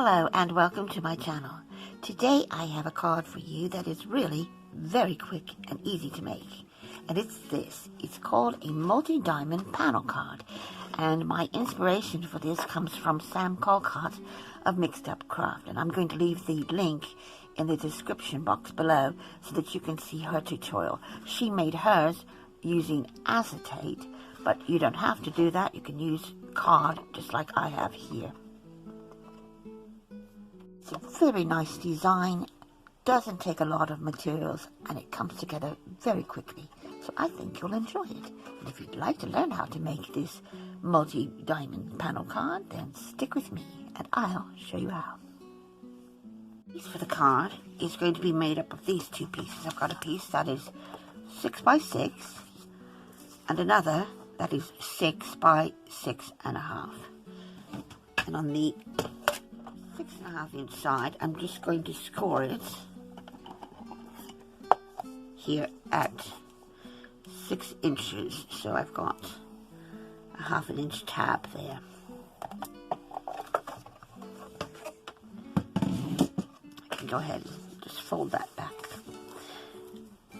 Hello and welcome to my channel. Today I have a card for you that is really very quick and easy to make. And it's this. It's called a multi-diamond panel card. And my inspiration for this comes from Sam Colcott of Mixed Up Craft. And I'm going to leave the link in the description box below so that you can see her tutorial. She made hers using acetate, but you don't have to do that. You can use card just like I have here. It's a very nice design, doesn't take a lot of materials, and it comes together very quickly. So I think you'll enjoy it. And if you'd like to learn how to make this multi-diamond panel card, then stick with me and I'll show you how. The piece for the card is going to be made up of these two pieces. I've got a piece that is 6 by 6 and another that is 6 by 6.5. And on the 6.5 inch side, I'm just going to score it here at 6 inches. So I've got a 1/2 inch tab there. I can go ahead and just fold that back.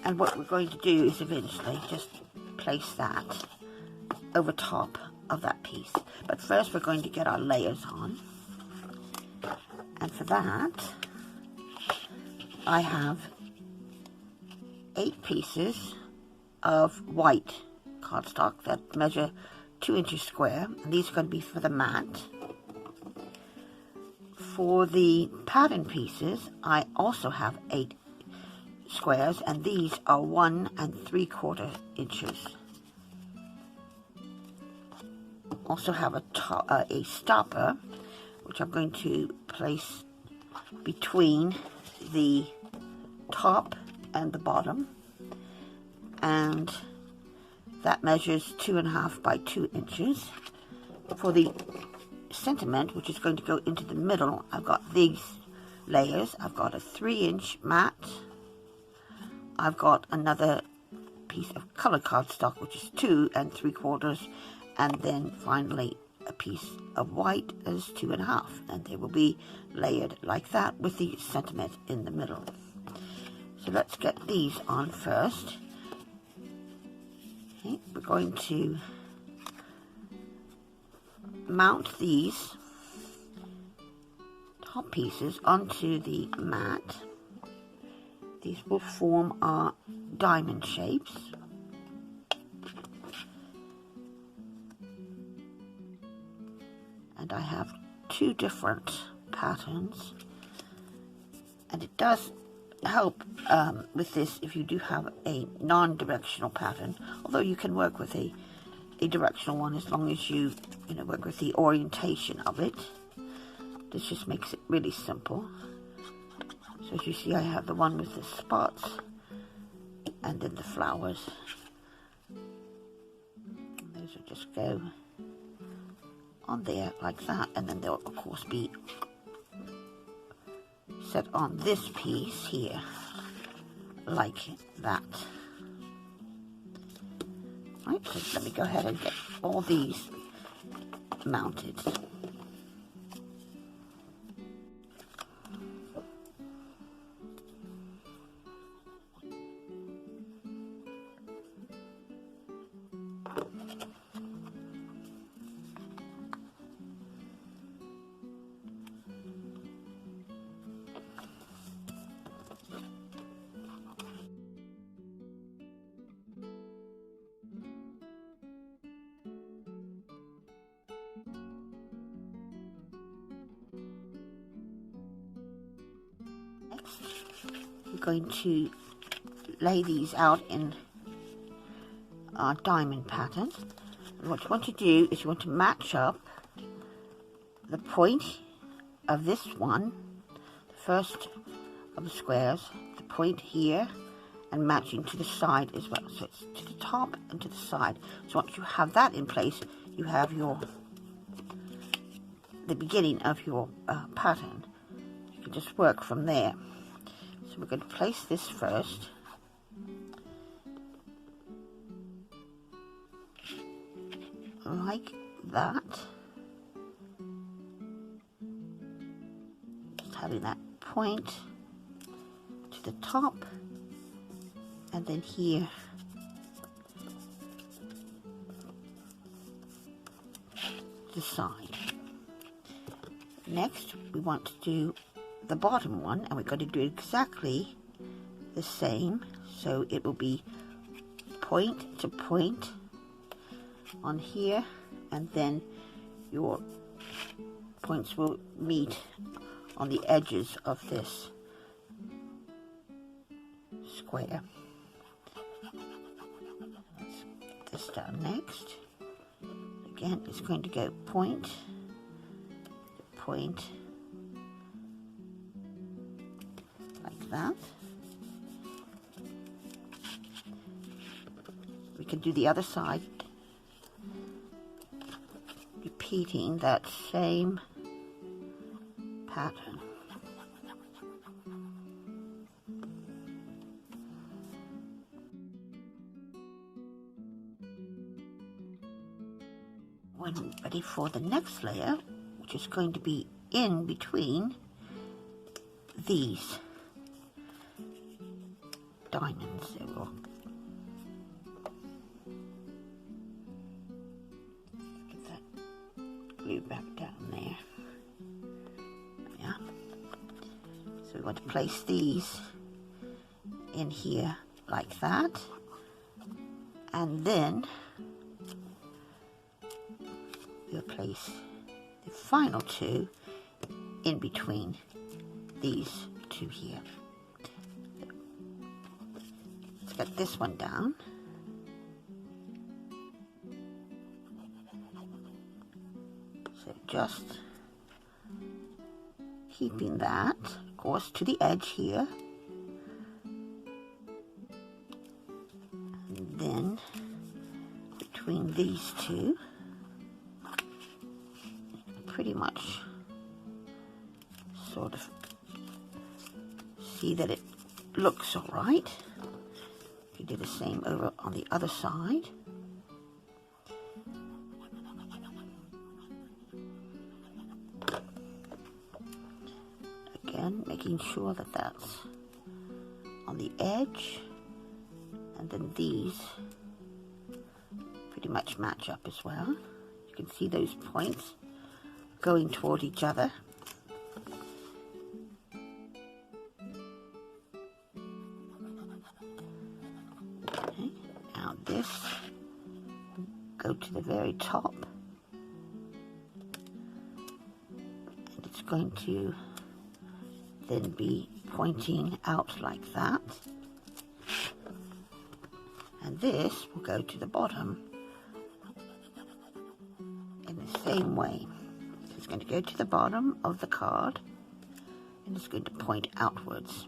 And what we're going to do is eventually just place that over top of that piece. But first we're going to get our layers on. And for that, I have 8 pieces of white cardstock that measure 2 inches square. And these are going to be for the mat. For the pattern pieces, I also have 8 squares, and these are 1 3/4 inches. Also have a stopper, which I'm going to place between the top and the bottom, and that measures 2.5 by 2 inches. For the sentiment, which is going to go into the middle, I've got these layers. I've got a 3-inch mat. I've got another piece of colored cardstock, which is 2 3/4, and then finally a piece of white that is 2.5, and they will be layered like that with the sentiment in the middle. So let's get these on first. Okay, we're going to mount these top pieces onto the mat. These will form our diamond shapes. And I have 2 different patterns, and it does help with this if you do have a non-directional pattern, although you can work with a directional one as long as you work with the orientation of it. This just makes it really simple. So as you see, I have the one with the spots and then the flowers. And those will just go on there like that, and then they'll of course be set on this piece here like that. Right, so let me go ahead and get all these mounted. We're going to lay these out in our diamond pattern. And what you want to do is you want to match up the point of this one, the first of the squares, the point here, and matching to the side as well. So it's to the top and to the side. So once you have that in place, you have the beginning of your pattern. You can just work from there. So we're going to place this first. Like that. having that point to the top, and then here the side. Next, we want to do the bottom one, and we're going to do exactly the same. So it will be point to point on here, and then your points will meet on the edges of this square. Let's get this down next. Again, it's going to go point to point like that. We can do the other side, repeating that same pattern. When ready for the next layer, which is going to be in between these diamonds, they will get that glue back down there. Yeah. So we want to place these in here like that, and then we'll place the final two in between these two here. Let's get this one down. So just keeping that, of course, to the edge here. And then between these two, pretty much sort of see that it looks all right. You do the same over on the other side. Again, making sure that that's on the edge, and then these pretty much match up as well. You can see those points going toward each other. Okay, now this, go to the very top, and it's going to then be pointing out like that, and this will go to the bottom in the same way. It's going to go to the bottom of the card, and it's going to point outwards.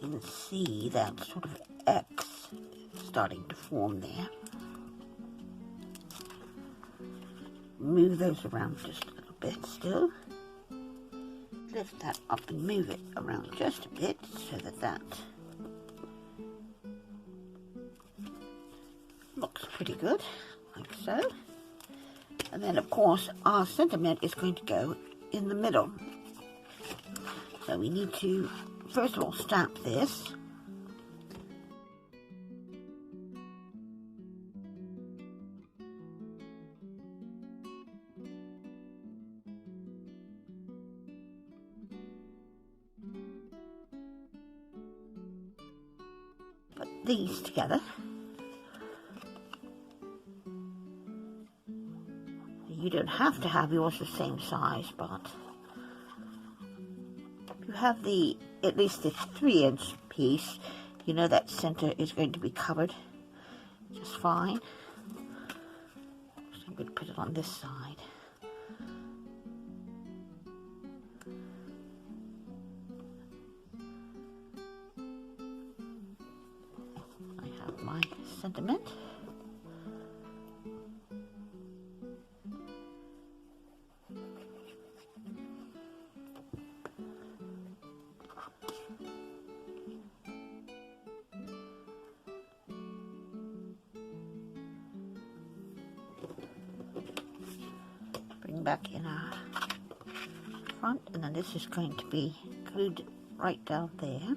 You can see that sort of X starting to form there. Move those around just a little bit still. Lift that up and move it around just a bit so that that looks pretty good, like so. And then, of course, our sentiment is going to go in the middle. So we need to, first of all, stamp this. Put these together. You don't have to have yours the same size, but if you have the at least the 3-inch piece, you know that center is going to be covered just fine. So I'm going to put it on this side. I have my sentiment. back in our front, and then this is going to be glued right down there.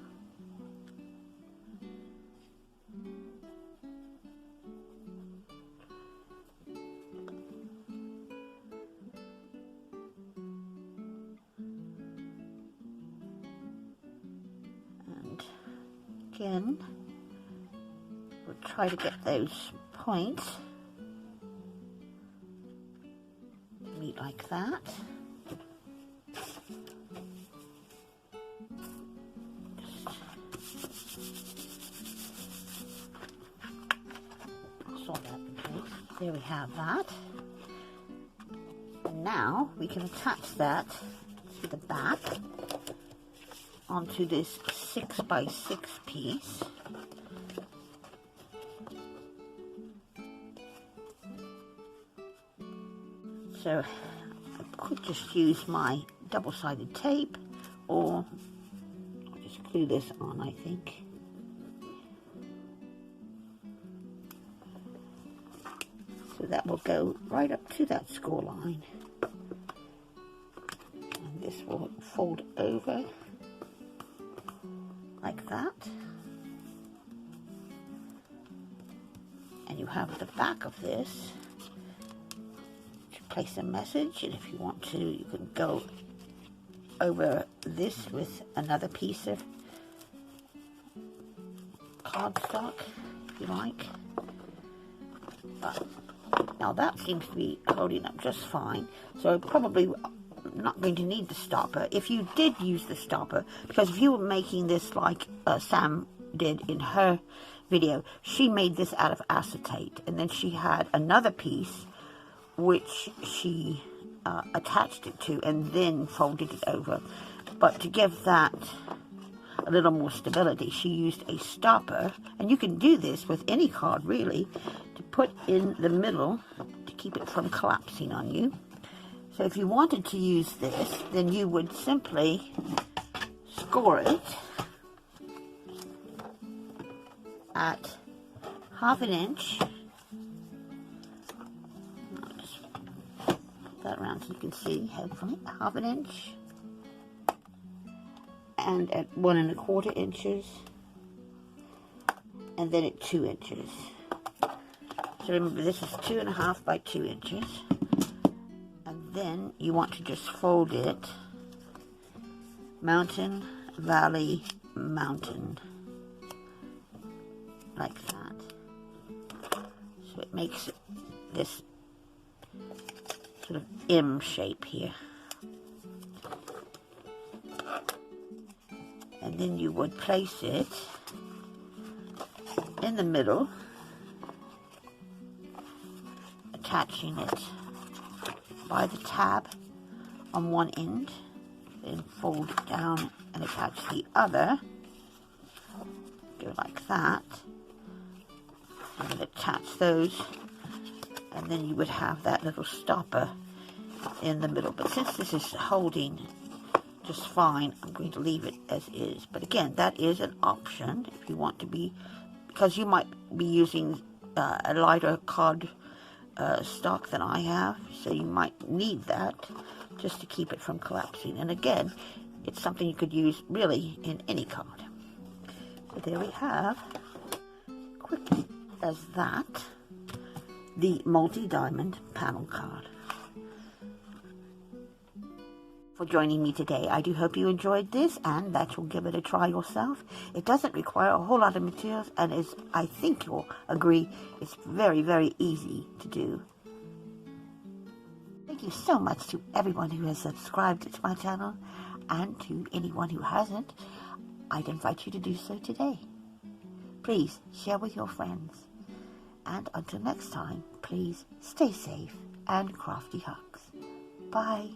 And again, we'll try to get those points meet like that. There we have that. And now we can attach that to the back onto this 6x6 piece. So I could just use my double-sided tape, or I'll just glue this on, I think. So that will go right up to that score line. And this will fold over like that. And you have the back of this to place a message, and if you want to, you can go over this with another piece of cardstock, if you like. But now that seems to be holding up just fine, so probably not going to need the stopper. If you did use the stopper, because if you were making this like Sam did in her video, she made this out of acetate, and then she had another piece which she attached it to and then folded it over. But to give that a little more stability, she used a stopper, and you can do this with any card really, to put in the middle to keep it from collapsing on you. So if you wanted to use this, then you would simply score it at 1/2 inch. I'll just put that around so you can see, hopefully, 1/2 inch. And at 1 1/4 inches, and then at 2 inches. So remember, this is 2 1/2 by 2 inches, and then you want to just fold it mountain, valley, mountain, like that. So it makes this sort of M shape here. And then you would place it in the middle, attaching it by the tab on one end, then fold it down and attach the other. Go like that, and then attach those, and then you would have that little stopper in the middle. But since this is holding just fine, I'm going to leave it as is. But again, that is an option if you want to be, because you might be using a lighter card stock than I have, so you might need that just to keep it from collapsing. And again, it's something you could use really in any card. So there we have, quick as that, the multi-diamond panel card. For joining me today. I do hope you enjoyed this and that you'll give it a try yourself. It doesn't require a whole lot of materials, and is, I think you'll agree, it's very, very easy to do. Thank you so much to everyone who has subscribed to my channel, and to anyone who hasn't, I'd invite you to do so today. Please share with your friends. And until next time, please stay safe and crafty hugs. Bye.